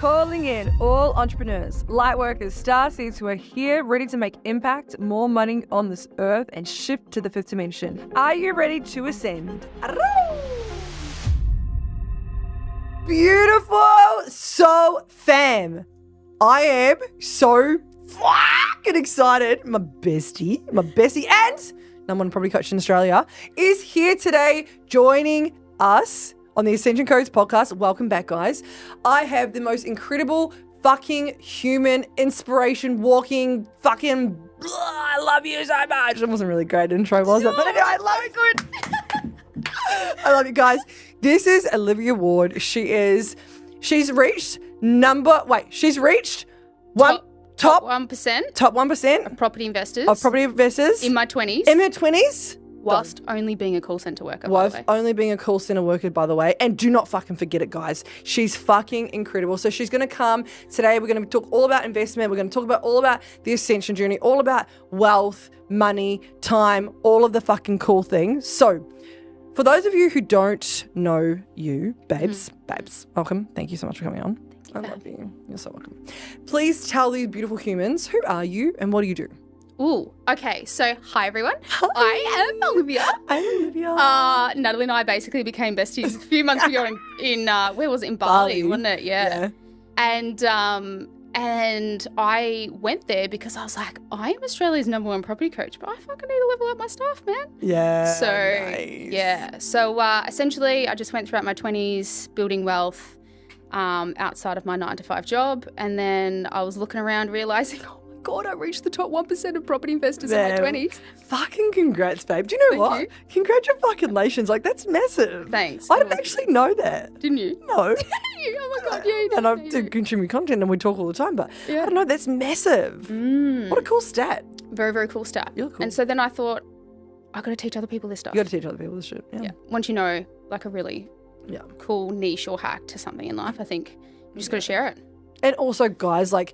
Calling in all entrepreneurs, light workers, star seeds who are here ready to make impact, more money on this earth and shift to the fifth dimension. Are you ready to ascend? Beautiful. So fam, I am so fucking excited. My bestie and number one property coach in Australia is here today joining us on the Ascension Codes podcast. Welcome back, guys. I have the most incredible fucking human inspiration walking fucking I love you so much. It wasn't really great intro, was it? But anyway, I love it. Good. I love you guys. This is Olivia Ward. She's reached top 1% of property investors in my 20s. In their 20s. Whilst only being a call centre worker, only being a call centre worker, by the way. And do not fucking forget it, guys. She's fucking incredible. So she's going to come today. We're going to talk all about investment. We're going to talk about all about the ascension journey, all about wealth, money, time, all of the fucking cool things. So for those of you who don't know you, babes, welcome. Thank you so much for coming on. I love you. You're so welcome. Please tell these beautiful humans, who are you and what do you do? Ooh, okay. So, hi everyone. Hi. I am Olivia. I'm Olivia. Natalie and I basically became besties a few months ago in where was it? In Bali, wasn't it? Yeah. And I went there because I was like, I am Australia's number one property coach, but I fucking need to level up my stuff, man. Yeah. So, nice. yeah. So, essentially, I just went throughout my 20s building wealth outside of my 9-to-5 job. And then I was looking around realising, God, I reached the top 1% of property investors in my 20s. Fucking congrats, babe. Do you know what? Congratulations. Like, that's massive. Thanks. I didn't actually know that. Didn't you? No. Oh, my God. Yeah, and I do contribute content and we talk all the time, but I don't know. That's massive. What a cool stat. Very, very cool stat. You're cool. And so then I thought, I've got to teach other people this stuff. You got to teach other people this shit. Yeah. Once you know, like, a really cool niche or hack to something in life, I think you just got to share it. And also, guys, like,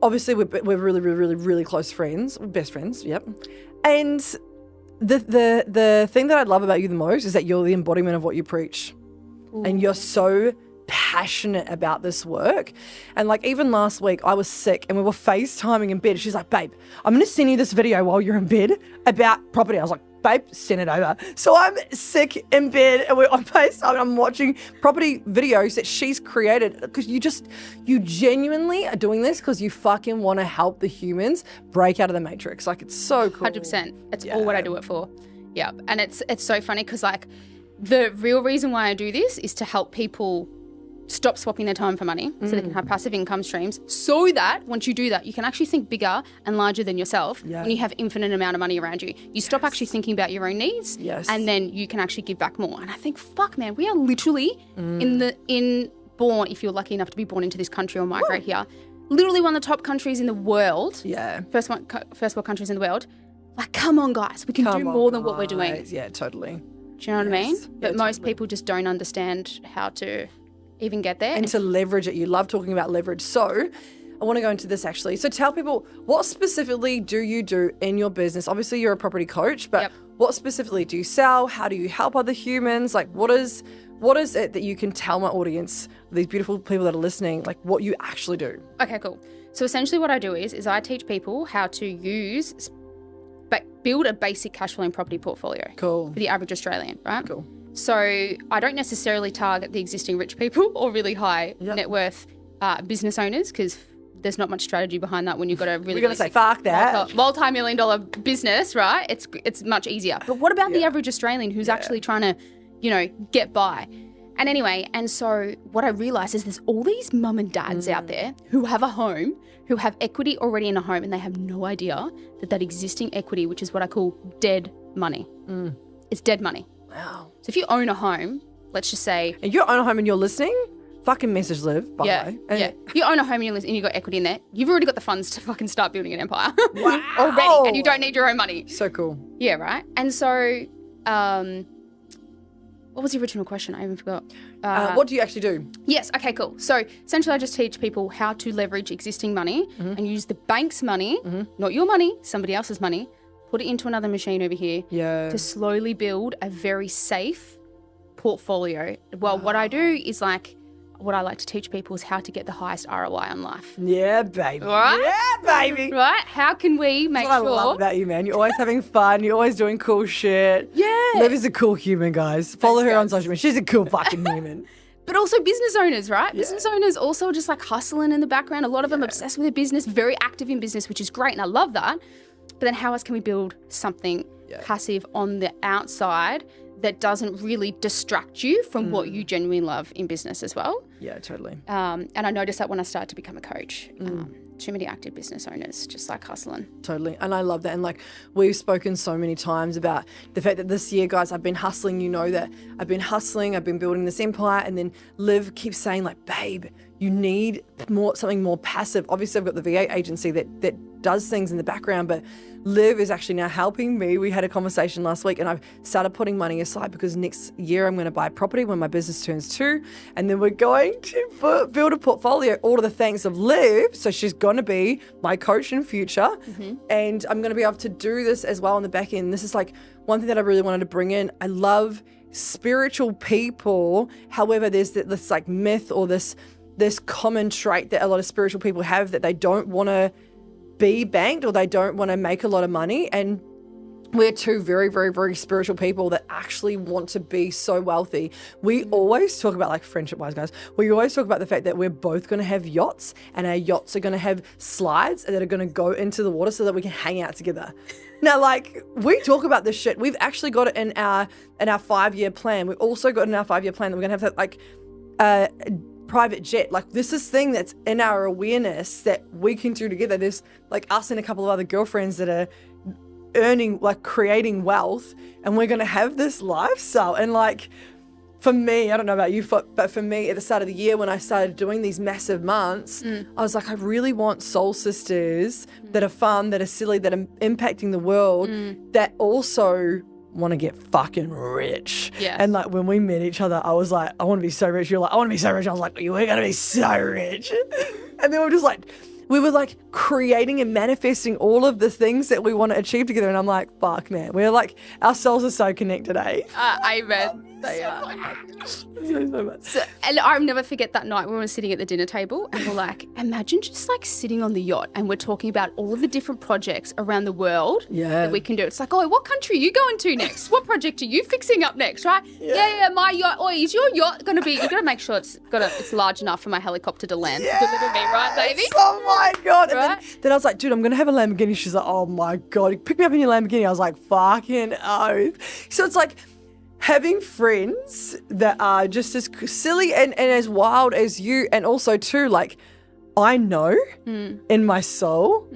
obviously, we're really, really, really, really close friends. We're best friends, yep. And the thing that I love about you the most is that you're the embodiment of what you preach. Ooh. And you're so passionate about this work. And like even last week, I was sick and we were FaceTiming in bed. She's like, babe, I'm going to send you this video while you're in bed about property. I was like, babe, send it over. So I'm sick in bed and we're on FaceTime and I'm watching property videos that she's created because you genuinely are doing this because you fucking want to help the humans break out of the matrix. Like, it's so cool. 100%. It's all what I do it for. Yeah. And it's so funny because like the real reason why I do this is to help people stop swapping their time for money so they can have passive income streams so that once you do that, you can actually think bigger and larger than yourself when you have infinite amount of money around you. You stop actually thinking about your own needs and then you can actually give back more. And I think, fuck, man, we are literally born, if you're lucky enough to be born into this country or migrate here, literally one of the top countries in the world. Yeah. First world countries in the world. Like, come on, guys. We can do more than what we're doing. Yeah, totally. Do you know what I mean? But most people just don't understand how to even get there. And to leverage it. You love talking about leverage. So I want to go into this actually. So tell people, what specifically do you do in your business? Obviously you're a property coach, but what specifically do you sell? How do you help other humans? Like what is it that you can tell my audience, these beautiful people that are listening, like what you actually do? Okay, cool. So essentially what I do is I teach people how to build a basic cash flowing property portfolio. Cool. For the average Australian, right? Cool. So I don't necessarily target the existing rich people or really high net worth business owners because there's not much strategy behind that when you've got a really... We're going to say, fuck that. Multi-million-dollar business, right? It's much easier. But what about the average Australian who's actually trying to, get by? And anyway, and so what I realised is there's all these mum and dads out there who have a home, who have equity already in a home and they have no idea that existing equity, which is what I call dead money, it's dead money. Wow. So if you own a home, let's just say... And you own a home and you're listening, fucking message Liv, by the way. If you own a home and you've got equity in there, you've already got the funds to fucking start building an empire. Wow. Already. And you don't need your own money. So cool. Yeah, right? And so, what was the original question? I even forgot. What do you actually do? Yes, okay, cool. So essentially I just teach people how to leverage existing money and use the bank's money, not your money, somebody else's money, put it into another machine over here to slowly build a very safe portfolio. Well, what I do is like what I like to teach people is how to get the highest ROI on life. Yeah, baby. Right? Yeah, baby. Right? How can we make That's sure? what I love about you, man. You're always having fun. You're always doing cool shit. Yeah. Liv is a cool human, guys. Follow her on social media. She's a cool fucking human. But also business owners, right? Yeah. Business owners also just like hustling in the background. A lot of them obsessed with their business, very active in business, which is great. And I love that. But then how else can we build something passive on the outside that doesn't really distract you from what you genuinely love in business as well? Yeah, totally. And I noticed that when I started to become a coach. Too many active business owners just like hustling. Totally. And I love that. And like we've spoken so many times about the fact that this year, guys, I've been hustling. You know that I've been hustling. I've been building this empire. And then Liv keeps saying like, babe, you need something more passive. Obviously, I've got the VA agency that does things in the background, but Liv is actually now helping me. We had a conversation last week and I've started putting money aside because next year I'm going to buy property when my business turns 2. And then we're going to build a portfolio, all to the thanks of Liv. So she's going to be my coach in future. And I'm going to be able to do this as well on the back end. This is like one thing that I really wanted to bring in. I love spiritual people. However, there's this like myth or this common trait that a lot of spiritual people have that they don't want to be banked or they don't want to make a lot of money. And we're two very, very, very spiritual people that actually want to be so wealthy. We always talk about, like friendship-wise, guys, we always talk about the fact that we're both going to have yachts and our yachts are going to have slides that are going to go into the water so that we can hang out together. Now, like, we talk about this shit. We've actually got it in our 5-year plan. We've also got in our 5-year plan that we're going to have like private jet. Like this thing that's in our awareness that we can do together. There's like us and a couple of other girlfriends that are earning, like creating wealth, and we're going to have this lifestyle. And like for me, I don't know about you, but for me at the start of the year when I started doing these massive months, I was like, I really want soul sisters that are fun, that are silly, that are impacting the world, that also want to get fucking rich. Yes. And like when we met each other, I was like, I want to be so rich. You're like, I want to be so rich. I was like, we're going to be so rich. And then we were like creating and manifesting all of the things that we want to achieve together. And I'm like, fuck, man. We're like, our souls are so connected, eh? Amen. They are. So much. So, and I'll never forget that night when we were sitting at the dinner table and we're like, imagine just like sitting on the yacht and we're talking about all of the different projects around the world that we can do. It's like, oh, what country are you going to next? What project are you fixing up next, right? Yeah, my yacht. Oh, is your yacht going to be, you've got to make sure it's large enough for my helicopter to land. Yeah. Deliver me, right, baby? Oh my God. Right? And then I was like, dude, I'm going to have a Lamborghini. She's like, oh my God, pick me up in your Lamborghini. I was like, fucking oath. So it's like, having friends that are just as silly and as wild as you, and also too, like, I know in my soul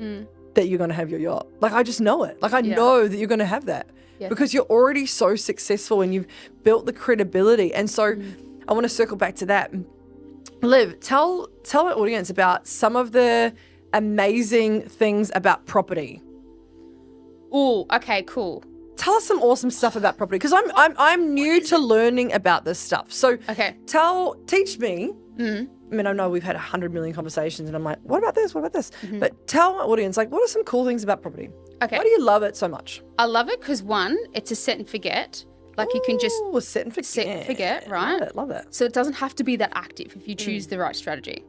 that you're going to have your yacht. Like, I just know it. Like, I know that you're going to have that because you're already so successful and you've built the credibility. And so I want to circle back to that. Liv, tell my audience about some of the amazing things about property. Oh, okay, cool. Tell us some awesome stuff about property because I'm new to learning about this stuff. So teach me. I mean, I know we've had 100 million conversations and I'm like, what about this? What about this? But tell my audience, like, what are some cool things about property? Okay. Why do you love it so much? I love it because one, it's a set and forget. Like you can just set and forget. Set and forget, right? Love it. So it doesn't have to be that active if you choose the right strategy.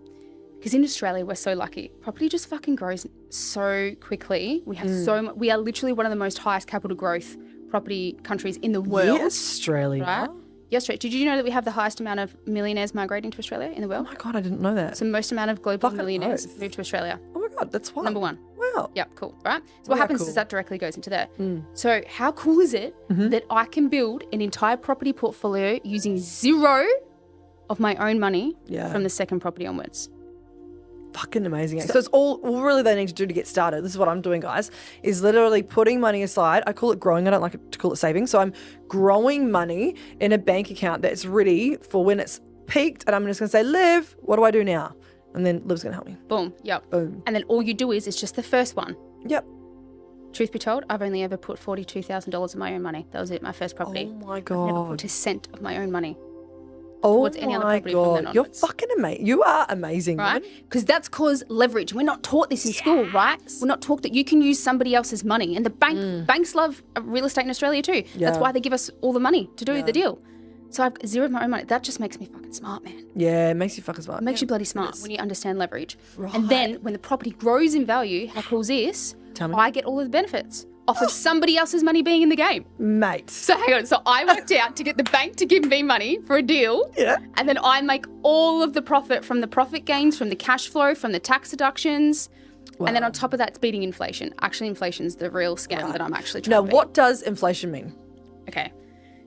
Because in Australia, we're so lucky. Property just fucking grows so quickly. We have we are literally one of the most highest capital growth property countries in the world. Yeah, Australia. Right? Yes, right. Did you know that we have the highest amount of millionaires migrating to Australia in the world? Oh my God, I didn't know that. So most amount of global millionaires move to Australia. Oh my God, that's wild. Number one. Wow. Yep, cool. Right? So what happens is that directly goes into there. So how cool is it that I can build an entire property portfolio using 0 of my own money from the second property onwards? Fucking amazing. So it's all really they need to do to get started. This is what I'm doing, guys, is literally putting money aside. I call it growing. I don't like to call it saving. So I'm growing money in a bank account that's ready for when it's peaked. And I'm just going to say, Liv, what do I do now? And then Liv's going to help me. Boom. Yep. Boom. And then all you do is it's just the first one. Yep. Truth be told, I've only ever put $42,000 of my own money. That was it, my first property. Oh my God. I've never put a cent of my own money. Oh my God, you're fucking amazing. You are amazing, right? Because that's cause leverage. We're not taught this in school, right? We're not taught that you can use somebody else's money. And the banks love real estate in Australia too. That's why they give us all the money to do the deal. So I've zero of my own money. That just makes me fucking smart, man. Yeah, it makes you fucking smart. It makes you bloody smart when you understand leverage. Right. And then when the property grows in value, how cool is this? Tell me. I get all of the benefits off of somebody else's money being in the game. Mate. So hang on. So I worked out to get the bank to give me money for a deal. Yeah. And then I make all of the profit from the profit gains, from the cash flow, from the tax deductions. Wow. And then on top of that, it's beating inflation. Actually, inflation's the real scam that I'm actually trying to beat. Now, what does inflation mean? Okay.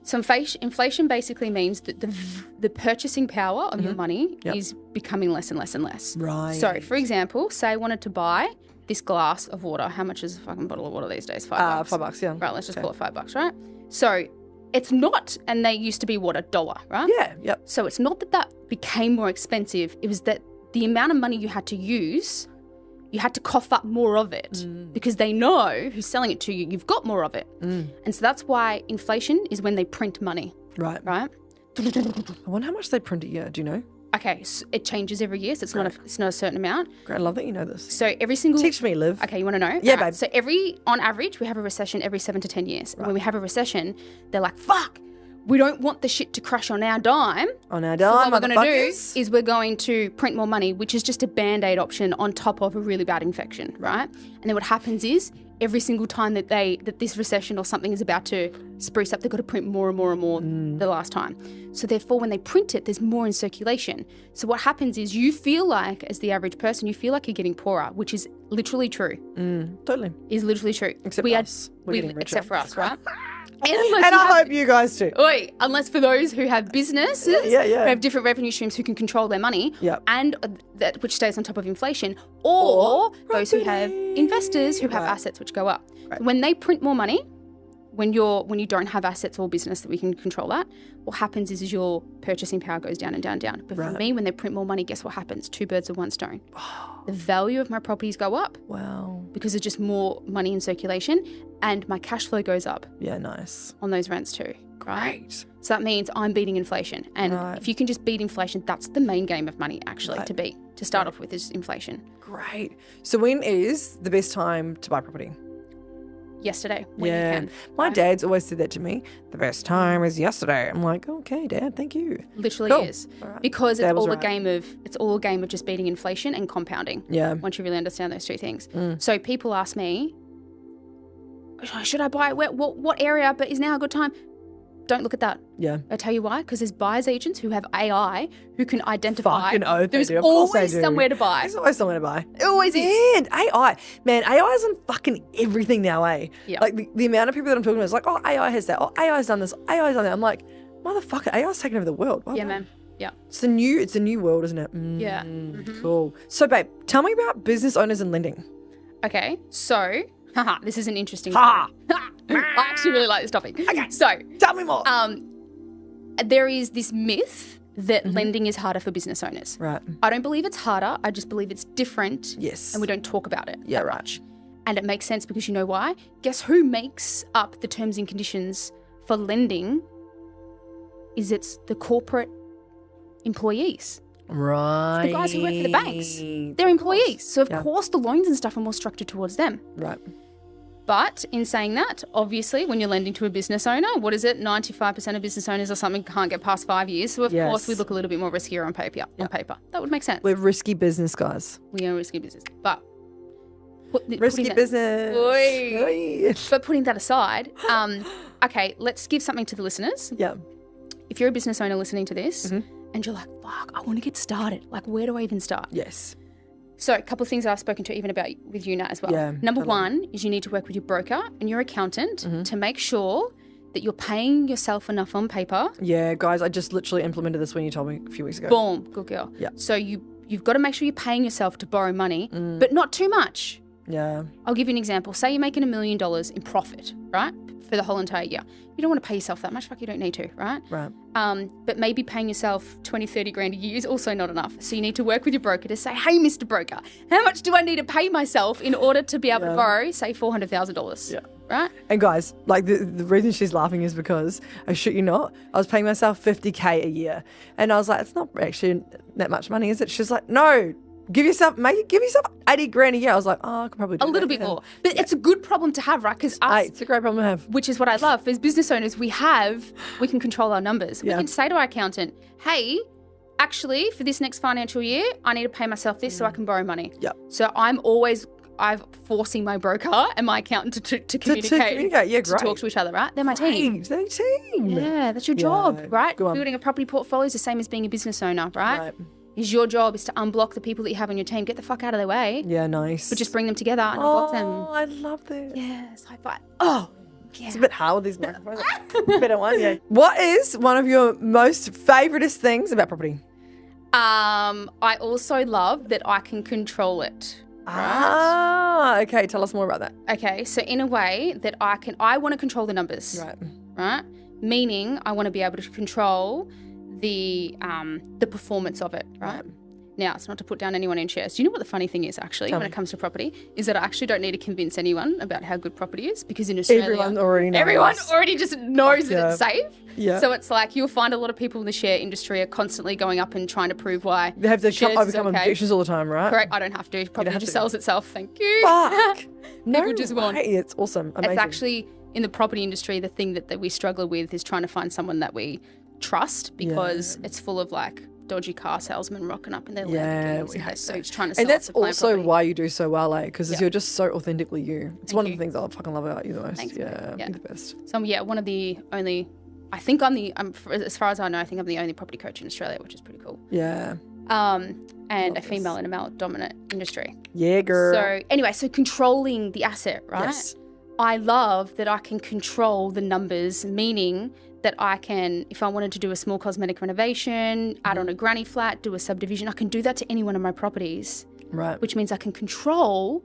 So inflation basically means that the purchasing power of your money is becoming less and less and less. Right. So, for example, say I wanted to buy this glass of water. How much is a fucking bottle of water these days? $5. $5, yeah. Right, let's just call it $5, right? So it's not, and they used to be what, $1, right? Yeah, yep. So it's not that became more expensive. It was that the amount of money you had to use, you had to cough up more of it because they know who's selling it to you. You've got more of it. And so that's why inflation is when they print money. Right. Right? I wonder how much they print a year. Do you know? Okay, so it changes every year, so it's not a certain amount. Great, I love that you know this. So every single... Teach me, Liv. Okay, you want to know? Yeah, babe. So on average, we have a recession every 7 to 10 years. And when we have a recession, they're like, fuck, we don't want the shit to crash on our dime. On our So dime, what we're going to do is we're going to print more money, which is just a Band-Aid option on top of a really bad infection, right? And then what happens is every single time that this recession or something is about to spruce up, they've got to print more and more and more the last time. So therefore, when they print it, there's more in circulation. So what happens is you feel like, as the average person, you feel like you're getting poorer, which is literally true. Totally. Is literally true. Except for us. We're getting richer. Except for us, right? And I hope you guys too. Unless for those who have businesses, who have different revenue streams who can control their money, and that which stays on top of inflation, or those who have investors who have assets which go up. Right. When they print more money, when you don't have assets or business that we can control that, what happens is your purchasing power goes down and down and down. But for me, when they print more money, guess what happens? 2 birds with 1 stone. The value of my properties go up. Wow. Because there's just more money in circulation, and my cash flow goes up. Yeah, nice. On those rents too. Right? Great. So that means I'm beating inflation. And if you can just beat inflation, that's the main game of money actually to beat. To start off with is inflation. Great. So when is the best time to buy property? Yesterday, when you can. My dad's always said that to me. The best time is yesterday. I'm like, okay, Dad, thank you. Literally is. Right. Because it's all a game of just beating inflation and compounding. Yeah. Once you really understand those 2 things. So people ask me, should I buy what area, but is now a good time? Don't look at that. Yeah. I'll tell you why. Because there's buyer's agents who have AI who can identify. Fucking oath, there's always somewhere to buy. There's always somewhere to buy. It always is. AI. Man, AI is on fucking everything now, eh? Yeah. Like the amount of people that I'm talking to is like, oh, AI has that. Oh, AI's done this. AI's done that. I'm like, motherfucker, AI's taking over the world. Why man. Yeah. It's a new world, isn't it? Yeah. Cool. So, babe, tell me about business owners and lending. Okay. So, this is an interesting topic. I actually really like this topic. Okay. So, tell me more. There is this myth that lending is harder for business owners. Right. I don't believe it's harder. I just believe it's different. Yes. And we don't talk about it that much. And it makes sense because you know why? Guess who makes up the terms and conditions for lending? It's the corporate employees. Right. It's the guys who work for the banks. They're employees. So, of course, the loans and stuff are more structured towards them. Right. But in saying that, obviously, when you're lending to a business owner, what is it? 95% of business owners or something can't get past 5 years. So, of course, we look a little bit more riskier on paper. That would make sense. We're risky business, guys. We are risky business. But risky business. But putting that aside, okay, let's give something to the listeners. Yeah. If you're a business owner listening to this and you're like, fuck, I want to get started. Like, where do I even start? Yes. So a couple of things I've spoken to even about with you, Nat, as well. Yeah, Number one is you need to work with your broker and your accountant to make sure that you're paying yourself enough on paper. Yeah, guys, I just literally implemented this when you told me a few weeks ago. Boom, good girl. Yeah. So you've got to make sure you're paying yourself to borrow money, but not too much. Yeah. I'll give you an example. Say you're making $1 million in profit, right, for the whole entire year. You don't want to pay yourself that much. Fuck, you don't need to, right? Right. But maybe paying yourself 20, 30 grand a year is also not enough. So you need to work with your broker to say, hey, Mr. Broker, how much do I need to pay myself in order to be able to borrow, say, $400,000? Yeah. Right? And guys, like the reason she's laughing is because, I shit you not, I was paying myself $50K a year. And I was like, it's not actually that much money, is it? She's like, no, Give yourself 80 grand a year. I was like, I could probably do A little bit more. But it's a good problem to have, right? Because it's a great problem to have. which is what I love. As business owners, we can control our numbers. We can say to our accountant, hey, actually, for this next financial year, I need to pay myself this so I can borrow money. Yep. So I'm forcing my broker and my accountant to communicate. Yeah, to talk to each other, right? They're my team. They're team. Yeah, that's your job, right? Go on. Building a property portfolio is the same as being a business owner, right? Is your job is to unblock the people that you have on your team. Get the fuck out of their way. Yeah, nice. But just bring them together and unblock them. Oh, I love this. Yes, high five. Oh, yeah. It's a bit hard with these microphones. Better one, yeah. What is one of your most favouriteest things about property? I also love that I can control it. Right? Okay. Tell us more about that. Okay, so in a way that I want to control the numbers. Right? Meaning I want to be able to control the performance of it, right? Now, it's not to put down anyone in chairs. Do you know what the funny thing is, actually, when it comes to property, is that I actually don't need to convince anyone about how good property is, because in Australia, everyone already knows. Everyone already just knows that it's safe. Yeah. So it's like you'll find a lot of people in the share industry are constantly going up and trying to prove why They have to shares overcome is okay. objections all the time, right? Correct. I don't have to. Property just sells itself. Thank you. Fuck. People just want. It's awesome. Amazing. It's actually, in the property industry, the thing that we struggle with is trying to find someone that we trust, because it's full of like dodgy car salesmen rocking up in their Lamborghinis and their suits trying to sell. And that's us the also property. why you do so well, because you're just so authentically you. It's one of you. the things I fucking love about you the most. Thanks, yeah, yeah. you're the best. So one of the only, as far as I know, I think I'm the only property coach in Australia, which is pretty cool. Yeah. And a female in a male dominant industry. Yeah, girl. So anyway, controlling the asset, right? Yes. I love that I can control the numbers, meaning that I can, if I wanted to do a small cosmetic renovation, add on a granny flat, do a subdivision, I can do that to any one of my properties. Right. Which means I can control,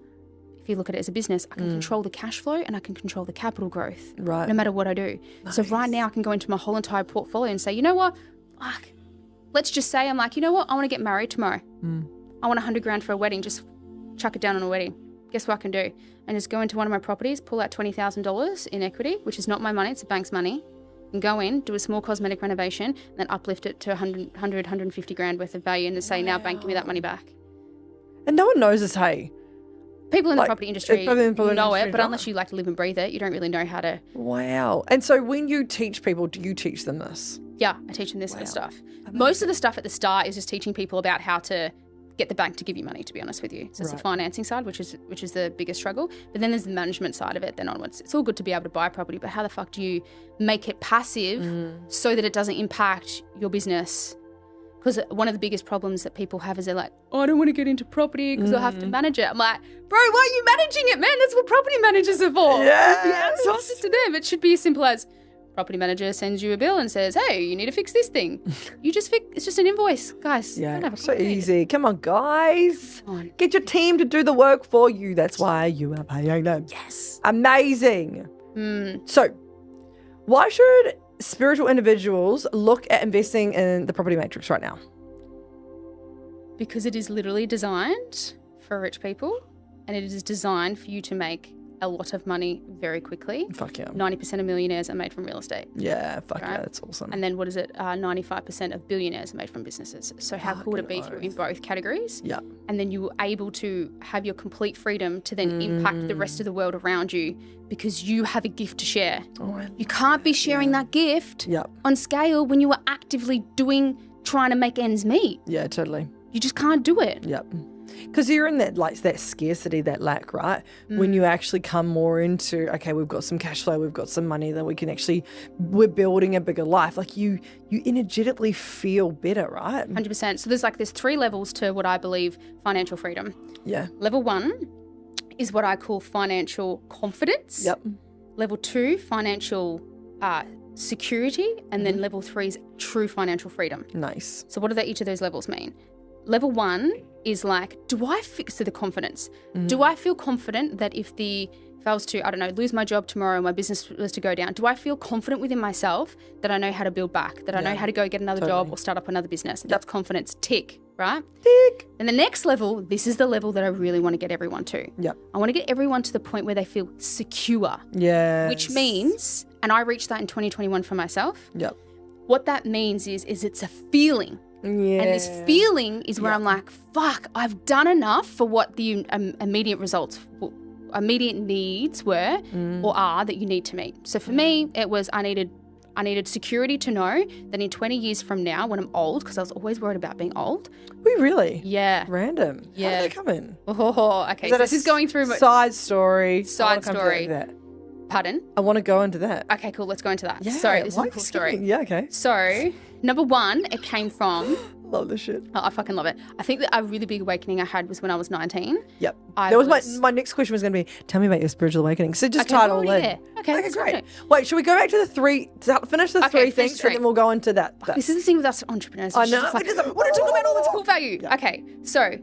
if you look at it as a business, I can control the cash flow and I can control the capital growth. Right. No matter what I do. Nice. So right now I can go into my whole entire portfolio and say, you know what? Fuck. Let's just say I'm like, you know what? I want to get married tomorrow. I want 100 grand for a wedding. Just chuck it down on a wedding. Guess what I can do? And just go into one of my properties, pull out $20,000 in equity, which is not my money, it's the bank's money, and go in, do a small cosmetic renovation, and then uplift it to 150 grand worth of value, and then say, now bank, give me that money back. And no one knows this, hey? People in the property industry know it, but right? Unless you like to live and breathe it, you don't really know how to. Wow. And so when you teach people, do you teach them this? Yeah, I teach them this sort of stuff. Most of the stuff at the start is just teaching people about how to get the bank to give you money, to be honest with you. So it's the financing side, which is the biggest struggle. But then there's the management side of it, then onwards. It's all good to be able to buy property, but how the fuck do you make it passive so that it doesn't impact your business? Because one of the biggest problems that people have is they're like, oh, I don't want to get into property because I'll have to manage it. I'm like, bro, why are you managing it, man? That's what property managers are for. Yes. You outsource it to them. It should be as simple as property manager sends you a bill and says, hey, you need to fix this thing. You just it's just an invoice, guys. Yeah, so easy. Come on, guys. Get your team to do the work for you. That's why you are paying them. Yes. Amazing. So, why should spiritual individuals look at investing in the property matrix right now? Because it is literally designed for rich people, and it is designed for you to make a lot of money very quickly. Fuck yeah. 90% of millionaires are made from real estate. Yeah, fuck yeah, that's awesome. And then what is it? 95% of billionaires are made from businesses. So how cool would it be if you're in both categories? Yeah. And then you were able to have your complete freedom to then impact the rest of the world around you because you have a gift to share. You can't be sharing that gift on scale when you are actively trying to make ends meet. Yeah, totally. You just can't do it. Yep. Because you're in that that scarcity, that lack, right? When you actually come more into, okay, we've got some cash flow, we've got some money that we can we're building a bigger life. Like you energetically feel better, right? 100%. So there's 3 levels to what I believe financial freedom. Yeah. Level 1 is what I call financial confidence. Yep. Level 2, financial security. And then level 3 is true financial freedom. Nice. So what do each of those levels mean? Level 1 is do I fix the confidence? Do I feel confident that if I was to, I don't know, lose my job tomorrow, my business was to go down, do I feel confident within myself that I know how to build back, that I know how to go get another job or start up another business? That's confidence. Tick, right? Tick. And the next level, this is the level that I really want to get everyone to. Yep. I want to get everyone to the point where they feel secure. Yeah. Which means, and I reached that in 2021 for myself. Yep. What that means is it's a feeling. Yeah. And this feeling is where I'm like, fuck, I've done enough for what the immediate needs were or are that you need to meet. So for me, it was I needed security to know that in 20 years from now, when I'm old, because I was always worried about being old. We really? Yeah. Random. Yeah. How did they come in? Oh, okay. So this is going through side story. Side story. Pardon? I want to go into that. Okay, cool. Let's go into that. Yeah, Sorry, this is a cool story. Yeah, okay. So, number one, it came from... Love this shit. Oh, I fucking love it. I think that a really big awakening I had was when I was 19. Yep. My next question was going to be, tell me about your spiritual awakening. So just tie it all in. There. Okay, great. Wait, should we go back to the three, finish the three things and then we'll go into that? This is the thing with us entrepreneurs. I know. I want to talk about all that's cool value. Yeah. Okay, so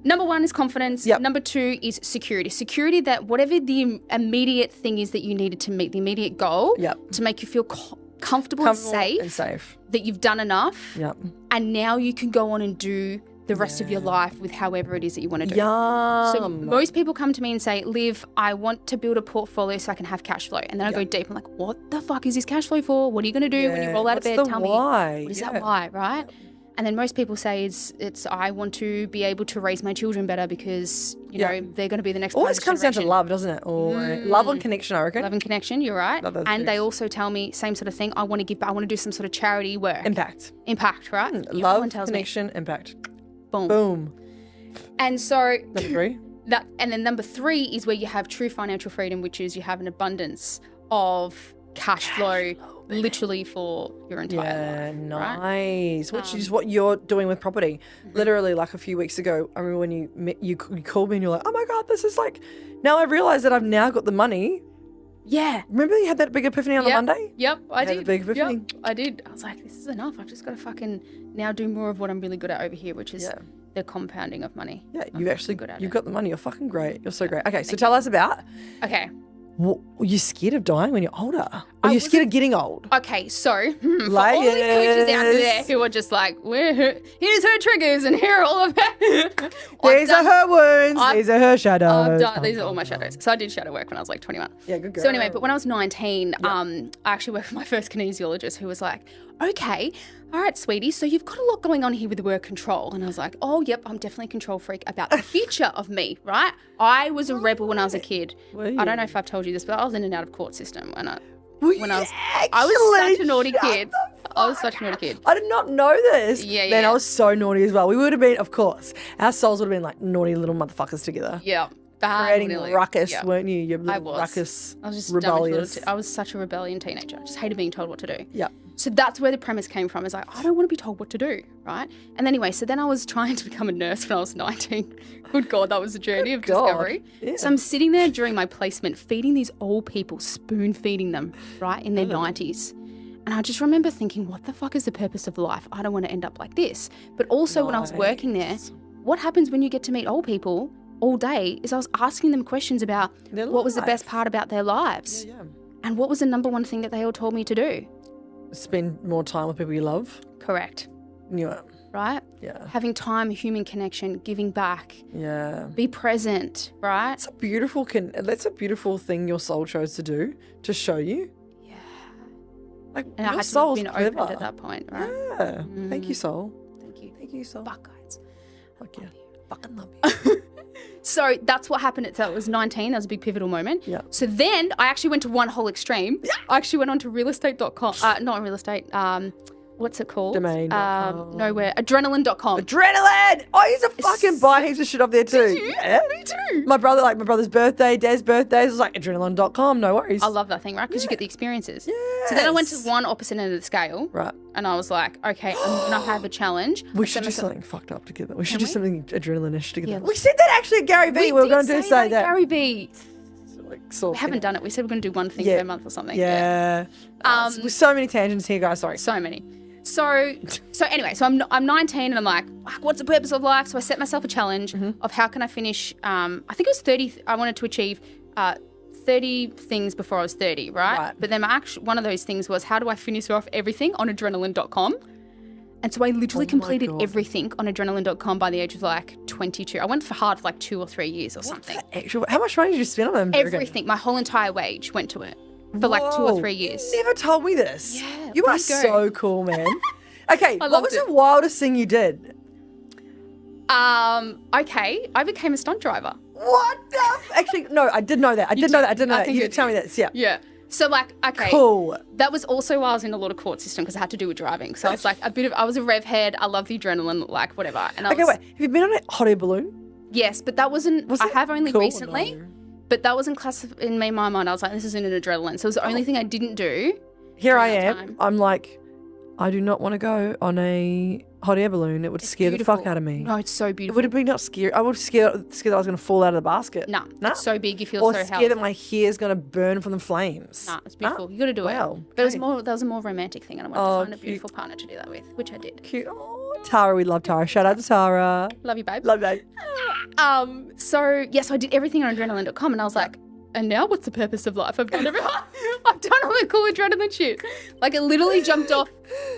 number one is confidence. Yep. Number two is security. Security that whatever the immediate thing is that you needed to meet, the immediate goal to make you feel comfortable and safe, that you've done enough, and now you can go on and do the rest of your life with however it is that you want to do. So most people come to me and say, Liv, I want to build a portfolio so I can have cash flow. And then I go deep. I'm like, what the fuck is this cash flow for? What are you going to do when you roll out of bed? Tell me. What is that why, right? And then most people say it's I want to be able to raise my children better because, you know, they're going to be the next generation. Always comes down to love, doesn't it? Love and connection, I reckon. Love and connection, you're right. And they also tell me, same sort of thing, I want to give back, I want to do some sort of charity work. Impact, right? Love, connection, impact. Boom. And so... Number three? And then number three is where you have true financial freedom, which is you have an abundance of cash flow literally for your entire life. Nice. Right? Which is what you're doing with property. Literally, like a few weeks ago, I remember when you called me and you're like, oh my God, this is like, now I've realized that I've now got the money. Yeah. Remember you had that big epiphany on the Monday? Yep, I did. The big epiphany? Yep, I did. I was like, this is enough. I've just got to fucking now do more of what I'm really good at over here, which is the compounding of money. Yeah, you've got the money. You're fucking great. You're so great. Okay, so tell us about. Okay. What, are you scared of dying when you're older? Are you scared of getting old? Okay, so for all these coaches out there who are just like, here's her triggers and here are all of her. These are her wounds. These are her shadows. These are all my shadows. So I did shadow work when I was like 21. Yeah, good girl. So anyway, but when I was 19, I actually worked with my first kinesiologist who was like, okay, all right, sweetie, so you've got a lot going on here with the word control. And I was like, oh, yep, I'm definitely a control freak about the future of me, right? I was a rebel when I was a kid. I don't know if I've told you this, but I was in and out of court system when I was such a naughty kid. I was such a naughty kid. I did not know this. Yeah. Man, I was so naughty as well. We would have been, of course, our souls would have been like naughty little motherfuckers together. Yeah. Creating ruckus, weren't you? You I was. Ruckus, I was just rebellious. I was such a rebellion teenager. I just hated being told what to do. Yeah. So that's where the premise came from. Is like, I don't want to be told what to do, right? And anyway, so then I was trying to become a nurse when I was 19. Good God, that was a journey of discovery. Yeah. So I'm sitting there during my placement feeding these old people, spoon feeding them, right, in their 90s. And I just remember thinking, what the fuck is the purpose of life? I don't want to end up like this. But also when I was working there, what happens when you get to meet old people all day is I was asking them questions about what was the best part about their lives. Yeah. And what was the number one thing that they all told me to do? Spend more time with people you love. Correct. Yeah. Right? Yeah. Having time, human connection, giving back. Yeah. Be present, right? That's a beautiful thing your soul chose to do, to show you. Yeah. Like, and your I soul's had been clever. opened at that point, right? Yeah. Thank you, soul. Thank you. Thank you, soul. Fuck, guys. Fuck yeah. Fucking love you. So that's what happened. So it was 19. That was a big pivotal moment. Yeah. So then I actually went to one whole extreme. Yeah. I actually went on to realestate.com. Not real estate. What's it called? Domain.com. Nowhere. Adrenaline.com. Adrenaline! I used to fucking buy heaps of shit off there too. Did you? Yeah. Me too. My brother's birthday, Dad's birthdays, was like adrenaline.com, no worries. I love that thing, right? Because you get the experiences. Yes. So then I went to one opposite end of the scale. Right. And I was like, okay, I'm going to have a challenge. We should do something fucked up together. We should do something adrenaline-ish together. Yeah. We said that actually at Gary Vee. We were going to say that. Gary Vee. We haven't done it. We said we're going to do one thing per month or something. Yeah. With so many tangents here, guys. Sorry. So many. So anyway, so I'm 19 and I'm like, what's the purpose of life? So I set myself a challenge of how can I finish, I think it was 30, I wanted to achieve 30 things before I was 30, right? But then one of those things was, how do I finish off everything on adrenaline.com? And so I literally completed everything on adrenaline.com by the age of like 22. I went for hard for like 2 or 3 years or something. How much money did you spend on them? Everything. My whole entire wage went to it. For like 2 or 3 years. You never told me this. Yeah. You are so cool, man. Okay, what was the wildest thing you did? Okay, I became a stunt driver. What the? Actually, no, I did know that. I did know that. You did tell me that. Yeah. Yeah. So like, okay. Cool. That was also why I was in a lot of court system because I had to do with driving. So I was like I was a rev head. I love the adrenaline, like whatever. And wait. Have you been on a hot air balloon? Yes, but that wasn't. I have only cool? recently. No. But that wasn't classified in my mind. I was like, this isn't an adrenaline. So it was the only thing I didn't do. Here I am. Time. I'm like, I do not want to go on a hot air balloon. It would scare the fuck out of me. No, it's so beautiful. Would it be not scary? I would scared that I was going to fall out of the basket. No, it's so big. You feel or so healthy. Or scared that my hair's going to burn from the flames. No, it's beautiful. You got to do it. But that was a more romantic thing, and I wanted to find a beautiful partner to do that with, which I did. Cute. Oh, Tara, we love Tara. Shout out to Tara. Love you, babe. Love you, babe. So yes, I did everything on adrenaline.com, and I was like, and now what's the purpose of life? I've done everything. I've done all the cool adrenaline shit. Like, I literally jumped off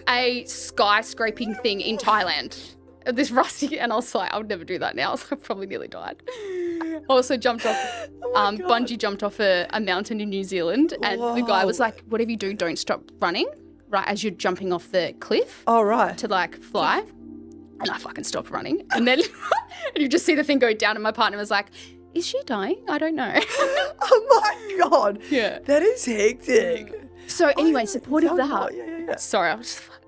a skyscraping thing in Thailand. This rusty, and I was like, I would never do that now. So I probably nearly died. I also jumped off, bungee jumped off a mountain in New Zealand, and the guy was like, whatever you do, don't stop running, right, as you're jumping off the cliff. Oh, right. To, like, fly. And I fucking stopped running. And then and you just see the thing go down, and my partner was like, is she dying? I don't know. Oh, my God. Yeah. That is hectic. So anyway, supportive of that. Yeah. Sorry,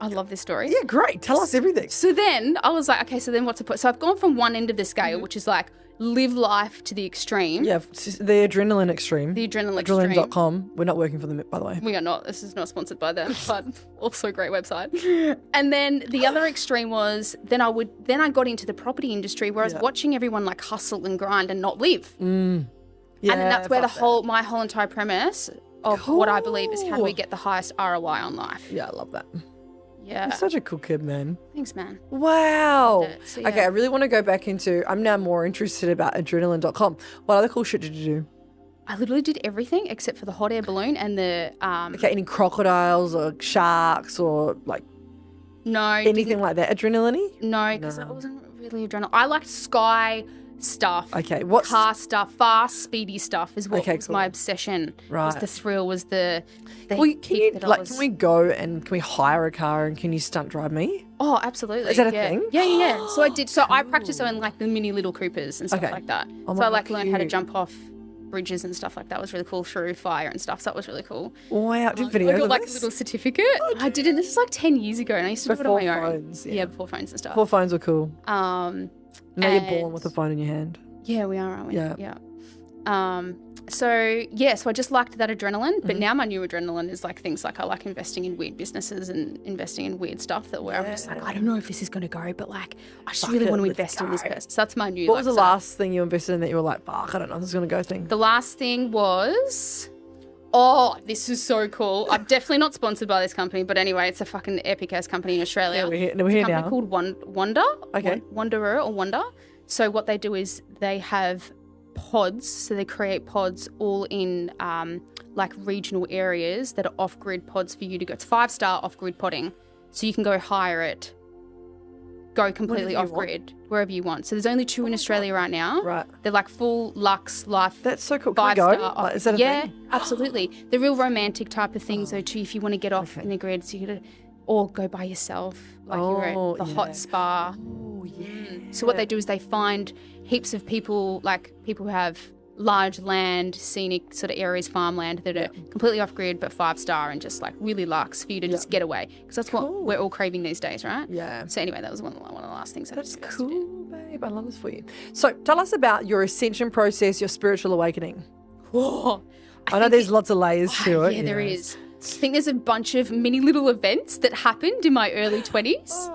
I love this story. Yeah, great. Tell us everything. So then I was like, okay, so then what's the point? So I've gone from one end of the scale, which is like live life to the extreme. Yeah, the adrenaline extreme. The adrenaline extreme. Adrenaline.com. We're not working for them, by the way. We are not. This is not sponsored by them, but also a great website. And then the other extreme was then I got into the property industry where I was watching everyone like hustle and grind and not live. Yeah, and then that's where my whole entire premise of what I believe is how do we get the highest ROI on life. Yeah, I love that. Yeah. You're such a cool kid, man. Thanks, man. Wow. So, Okay, I really want to go back into, I'm now more interested about adrenaline.com. What other cool shit did you do? I literally did everything except for the hot air balloon and the... Okay, any crocodiles or sharks or like... No. Anything like that? Adrenaline-y? No, because it wasn't really adrenaline. I liked sky stuff. Okay, car stuff, fast, speedy stuff is what was my obsession. Right. Was the thrill, was the can we go and can we hire a car and can you stunt drive me? Oh, absolutely. Is that a thing? Yeah. So I did. So I practiced on like the mini little Coopers and stuff like that. Oh, so I like learned how to jump off bridges and stuff like that. It was really cool, through fire and stuff. So that was really cool. Wow, did videos I got like this? a little certificate. I did it. This was like 10 years ago, and I used to do it on my own. Phones, yeah, before phones and stuff. Before phones were cool. Now you're born with a phone in your hand. Yeah, we are, aren't we? Yeah. So I just liked that adrenaline, but now my new adrenaline is like things like I like investing in weird businesses and investing in weird stuff that where I'm just like, I don't know if this is going to go, but like, I just really want to invest in this person. So that's my new. What was the last thing you invested in that you were like, fuck, I don't know if this is going to go thing? The last thing was, this is so cool. I'm definitely not sponsored by this company, but anyway, it's a fucking epic ass company in Australia. Yeah, we're here now. It's a company called Wonder. Okay. Wanderer or Wonder. So what they do is they have pods. So they create pods all in like regional areas that are off-grid pods for you to go. It's 5-star off-grid podding. So you can go hire it, go completely off-grid, wherever you want. So there's only 2 in Australia right now. Right. They're like full luxe life. That's so cool. Can we go? Like, is that a thing? Yeah, absolutely. They're real romantic type of things though too, if you want to get off in the grid. So you gotta, or go by yourself, like you're at the hot spa. Oh, yeah. So what they do is they find heaps of people, like people who have large land, scenic sort of areas, farmland that are completely off-grid but 5-star and just like really luxe for you to just get away. Because that's what we're all craving these days, right? Yeah. So anyway, that was one of the last things I That's just cool, babe. I love this for you. So tell us about your ascension process, your spiritual awakening. Whoa. I know there's lots of layers to it. Yeah, there is. I think there's a bunch of mini little events that happened in my early 20s.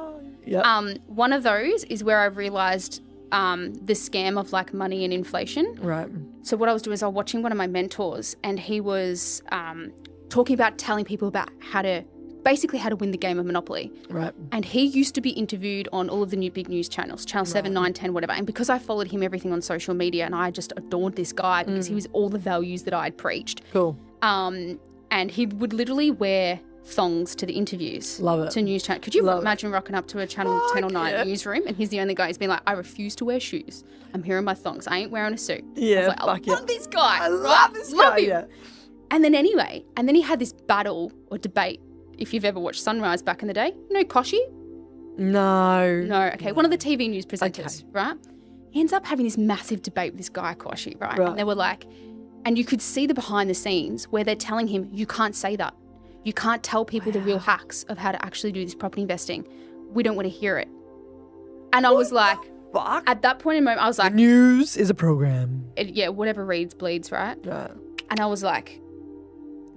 One of those is where I realised the scam of like money and inflation. Right. So what I was doing is I was watching one of my mentors, and he was talking about telling people about how to win the game of Monopoly. Right. And he used to be interviewed on all of the new big news channels, Channel 7, 9, 10, whatever. And because I followed him everything on social media, and I just adored this guy because he was all the values that I'd preached. Cool. And he would literally wear thongs to the interviews. Love it. To news channel. Could you imagine rocking up to a Channel 10 or 9 newsroom and he's the only guy who's been like, I refuse to wear shoes. I'm here in my thongs. I ain't wearing a suit. Yeah, I love this guy. I love this guy. Him. Yeah. And then he had this battle or debate if you've ever watched Sunrise back in the day, you know Koshi? No. No, okay. One of the TV news presenters, right? He ends up having this massive debate with this guy, Koshi, right? And they were like, and you could see the behind the scenes where they're telling him, you can't say that. You can't tell people the real hacks of how to actually do this property investing. We don't want to hear it. And I was like, Fuck. at that point in the moment, I was like, News is a program. yeah, whatever reads bleeds, right? Right. And I was like,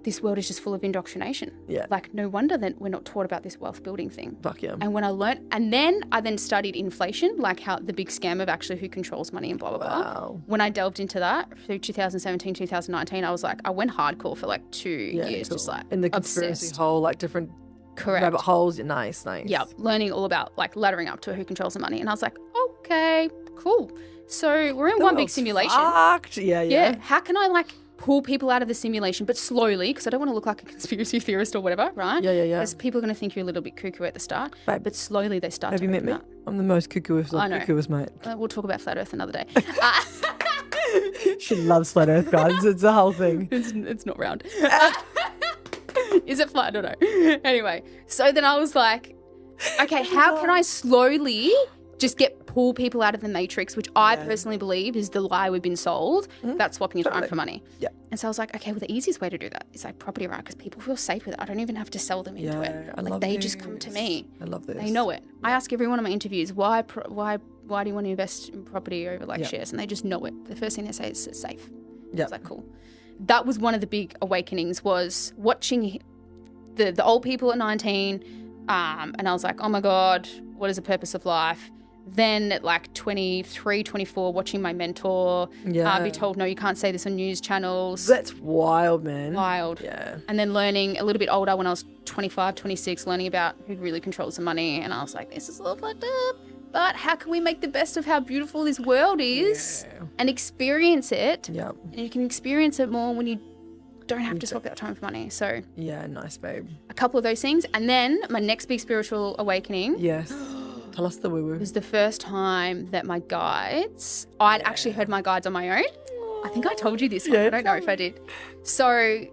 this world is just full of indoctrination. Yeah. Like, no wonder that we're not taught about this wealth building thing. Fuck yeah. And when I learned, and then I then studied inflation, like how the big scam of actually who controls money and blah, blah, blah. Wow. When I delved into that through 2017, 2019, I was like, I went hardcore for like 2 years, cool. just like in the conspiracy obsessed. hole, like different Correct. rabbit holes. Nice. Yeah, learning all about like laddering up to who controls the money. And I was like, okay, cool. So we're in one big simulation. Fucked. Yeah. Yeah. How can I like pull people out of the simulation, but slowly, because I don't want to look like a conspiracy theorist or whatever, right? Yeah. Because people are going to think you're a little bit cuckoo at the start, Babe, but slowly they start have to you met open me? up. I'm the most cuckooest of cuckooest, mate. We'll talk about flat earth another day. She loves flat earth, guys. It's a whole thing. It's not round. Is it flat? I don't know. Anyway, so then I was like, okay, how can I slowly just pull people out of the matrix, which I personally believe is the lie we've been sold, about swapping your time for money. Yeah. And so I was like, okay, well, the easiest way to do that is like property, right? Because people feel safe with it. I don't even have to sell them into it. I Like love they this. just come to me. I love this. They know it. I ask every one of my interviews, why do you want to invest in property over like shares? And they just know it. The first thing they say is it's safe. Yeah. I was like, cool. That was one of the big awakenings, was watching the old people at 19, and I was like, oh my God, what is the purpose of life? Then at like 23, 24, watching my mentor be told, no, you can't say this on news channels. That's wild, man. Wild. Yeah. And then learning a little bit older when I was 25, 26, learning about who really controls the money. And I was like, this is all fucked up. But how can we make the best of how beautiful this world is and experience it? Yeah. And you can experience it more when you don't have to swap out time for money. So Yeah, nice, babe. a couple of those things. And then my next big spiritual awakening Yes. Tell us the woo-woo. was the first time that my guides, I'd actually heard my guides on my own. I think I told you this one. I don't know if I did. So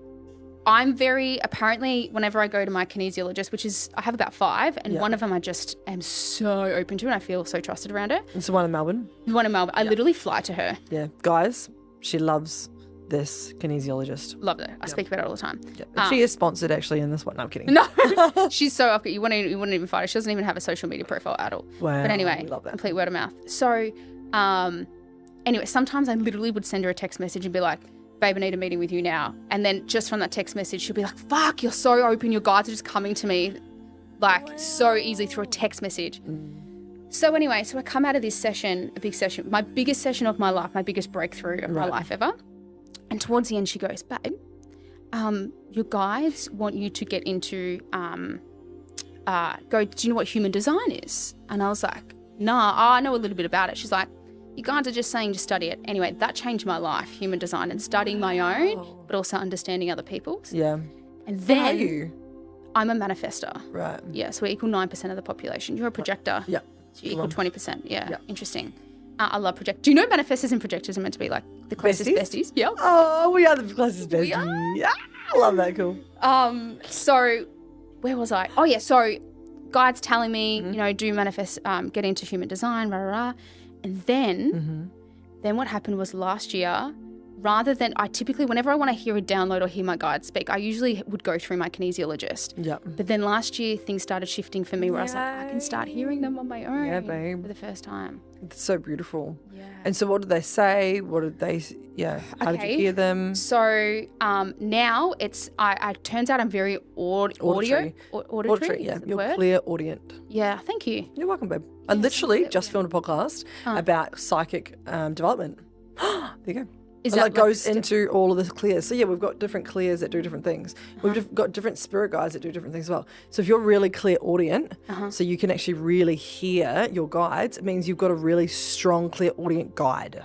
I'm apparently, whenever I go to my kinesiologist, which is, I have about 5, and one of them I just am so open to and I feel so trusted around her. It's the one in Melbourne. The one in Melbourne. I literally fly to her. Yeah. Guys, she loves this kinesiologist. Love her. I speak about it all the time. Yeah. And she is sponsored actually in this one. No, I'm kidding. No, she's so up. You wouldn't even find her. She doesn't even have a social media profile at all. Wow. But anyway, we love that. complete word of mouth. So, anyway, sometimes I literally would send her a text message and be like, babe, I need a meeting with you now. And then just from that text message, she'll be like, fuck, you're so open. Your guides are just coming to me like so easily through a text message. So anyway, so I come out of this session, a big session, my biggest session of my life, my biggest breakthrough of my life ever. And towards the end, she goes, babe, your guides want you to get into, do you know what human design is? And I was like, nah, I know a little bit about it. She's like, you guys are just saying to study it. Anyway, that changed my life, human design, and studying my own, but also understanding other people's. Yeah. And How are then you? I'm a manifestor. Right. Yeah, so we equal 9% of the population. You're a projector. Yeah. So you equal 20%. Yeah, interesting. I love project. Do you know manifestors and projectors are meant to be like the closest besties? Yeah. Oh, we are the closest besties. We are. Yeah. I love that. Cool. So where was I? Oh yeah, so guides telling me, do manifest, get into human design, rah, rah, rah. And then what happened was last year, rather than, I typically, whenever I want to hear a download or hear my guide speak, I usually would go through my kinesiologist. Yeah. But then last year, things started shifting for me where I was like, I can start hearing them on my own for the first time. It's so beautiful. Yeah. And so what did they say? What did they, how did you hear them? So now it's, I turns out I'm very auditory. Auditory, yeah. Is that the You're word? clairaudient. Yeah, thank you. You're welcome, babe. I literally just filmed a podcast about psychic development. There you go. Is and that like goes into all of the clears. So yeah, we've got different clears that do different things. We've got different spirit guides that do different things as well. So if you're really clairaudient, so you can actually really hear your guides, it means you've got a really strong clairaudient guide.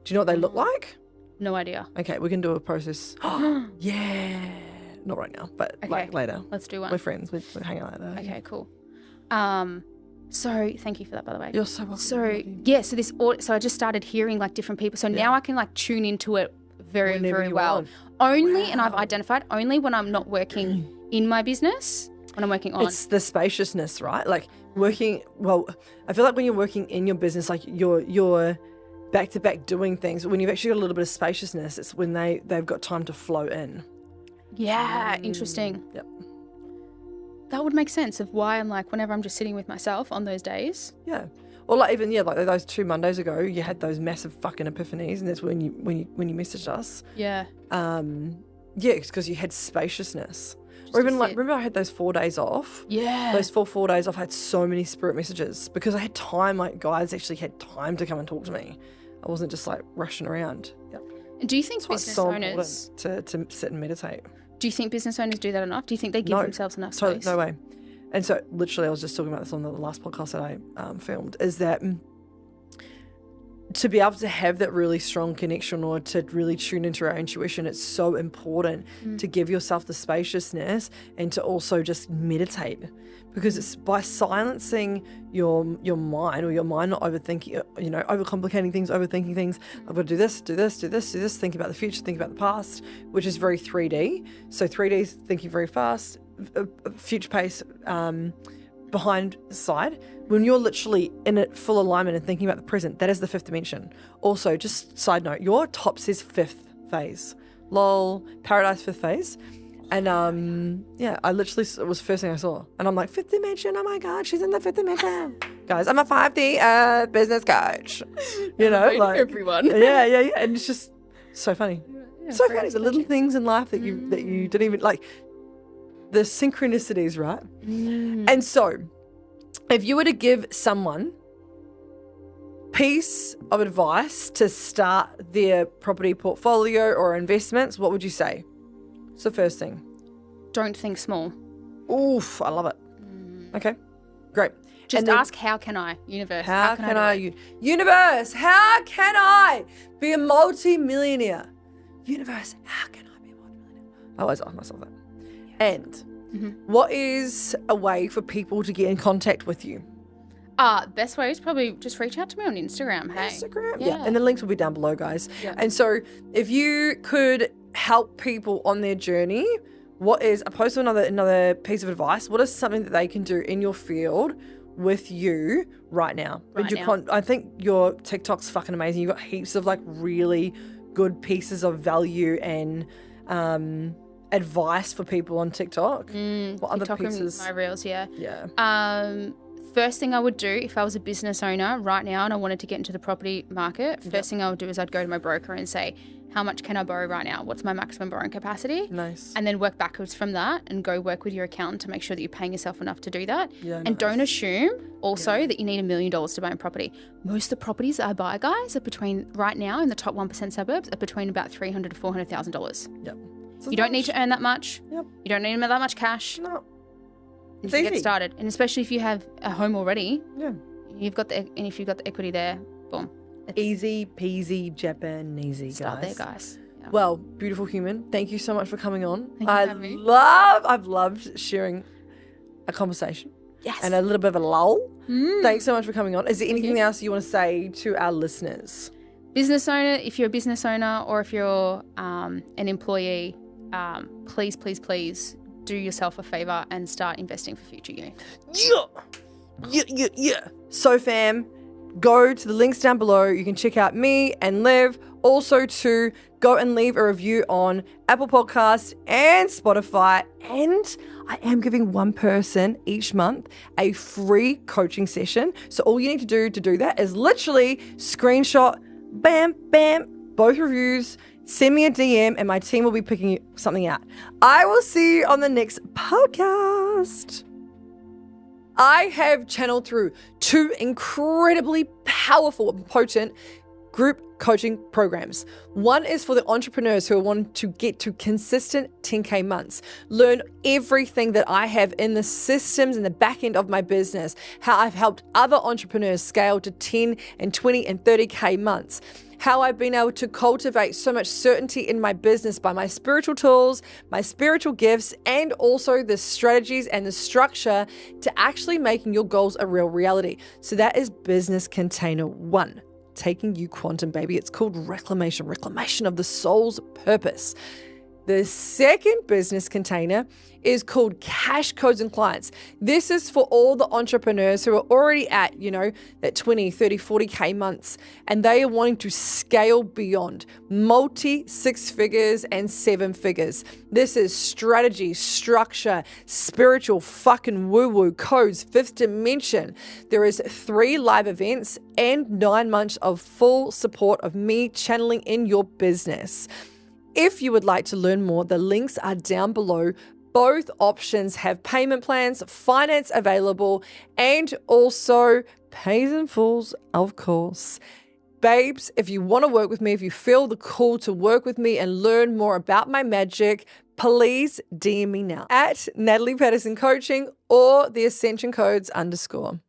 Do you know what they look like? No idea. Okay, we can do a process. Yeah. Not right now, but like later. Let's do one. We're friends. We're hanging out there. Okay, cool. So thank you for that, by the way. You're so welcome. So yeah, so I just started hearing like different people. So now I can like tune into it very, Whenever very you well. want. Only, and I've identified only when I'm not working in my business. when I'm working on. It's the spaciousness, right? Like I feel like when you're working in your business, like you're back to back doing things. When you've actually got a little bit of spaciousness, it's when they've got time to flow in. Yeah, interesting. Yep. That would make sense of why I'm like, whenever I'm just sitting with myself on those days. Yeah. Or like even like those 2 Mondays ago, you had those massive fucking epiphanies, and that's when you messaged us. Yeah. Yeah, it's because you had spaciousness. Or even like, remember I had those 4 days off? Yeah. Those 4 days off, I had so many spirit messages because I had time, like guys actually had time to come and talk to me. I wasn't just like rushing around. Yep. Do you think That's business so owners... important to sit and meditate. Do you think business owners do that enough? Do you think they give themselves enough space? No way. And so literally I was just talking about this on the last podcast that I filmed, is that to be able to have that really strong connection or to really tune into our intuition, it's so important to give yourself the spaciousness and to also just meditate, because it's by silencing your mind, or your mind not overthinking, overcomplicating things, overthinking things. I've got to do this, think about the future, think about the past, which is very 3D. So 3D is thinking very fast, future pace, behind the side. When you're literally in it full alignment and thinking about the present, that is the 5th dimension. Also, just side note, your top says 5th phase. Lol, paradise 5th phase. And I literally, it was the first thing I saw. And I'm like, 5th dimension, oh my God, she's in the 5th dimension. Guys, I'm a 5D business coach. You know, like everyone. Yeah. And it's just so funny. Yeah, So funny. The little things in life that you didn't even like, the synchronicities, right? And so, if you were to give someone piece of advice to start their property portfolio or investments, what would you say? It's the first thing. Don't think small. Oof, I love it. Okay, great. Just ask, how can I, universe? How can I universe, how can I be a multi-millionaire? Universe, how can I be a multi-millionaire? I always ask myself that. And what is a way for people to get in contact with you? Best way is probably just reach out to me on Instagram. Hey, Instagram, yeah. And the links will be down below, guys. Yeah. And so, if you could help people on their journey, what is opposed to another piece of advice? What is something that they can do in your field with you right now? I think your TikTok's fucking amazing. You've got heaps of like really good pieces of value and advice for people on TikTok. What other pieces? My reels, yeah. Yeah. First thing I would do if I was a business owner right now and I wanted to get into the property market, first thing I would do is I'd go to my broker and say, how much can I borrow right now? What's my maximum borrowing capacity? Nice. And then work backwards from that and go work with your accountant to make sure that you're paying yourself enough to do that. Yeah, and don't assume also that you need $1 million to buy a property. Most of the properties I buy, guys, are between, right now in the top 1% suburbs, are between about $300,000 to $400,000. Yep. You don't need to earn that much. Yep. You don't need that much cash. No. It's easy. Get started, and especially if you have a home already. Yeah. If you've got the equity there, boom. It's easy peasy Japanesey, guys. Start there, guys. Yeah. Well, beautiful human, thank you so much for coming on. I've loved sharing a conversation. Yes. And a little bit of a lull. Thanks so much for coming on. Is there anything else you want to say to our listeners? Business owner, if you're a business owner or if you're an employee, please do yourself a favor and start investing for future you. Yeah. So fam, go to the links down below. You can check out me and Liv. Also to go and leave a review on Apple Podcasts and Spotify. And I am giving one person each month a free coaching session. So all you need to do that is literally screenshot, bam, both reviews, send me a DM and my team will be picking something out. I will see you on the next podcast. I have channeled through 2 incredibly powerful and potent group coaching programs. One is for the entrepreneurs who want to get to consistent 10K months, learn everything that I have in the systems in the back end of my business, how I've helped other entrepreneurs scale to 10 and 20 and 30K months, how I've been able to cultivate so much certainty in my business by my spiritual tools, my spiritual gifts, and also the strategies and the structure to actually making your goals a real reality. So that is Business Container 1. Taking you quantum, baby. It's called reclamation of the soul's purpose. The second business container is called cash codes and clients. This is for all the entrepreneurs who are already at, that 20, 30, 40K months, and they are wanting to scale beyond multi 6 figures and 7 figures. This is strategy, structure, spiritual fucking woo-woo codes, fifth dimension. There is 3 live events and 9 months of full support of me channeling in your business. If you would like to learn more, the links are down below. Both options have payment plans, finance available, and also pays in fulls, of course. Babes, if you want to work with me, if you feel the call to work with me and learn more about my magic, please DM me now at Natalie Patterson Coaching or the Ascension Codes _.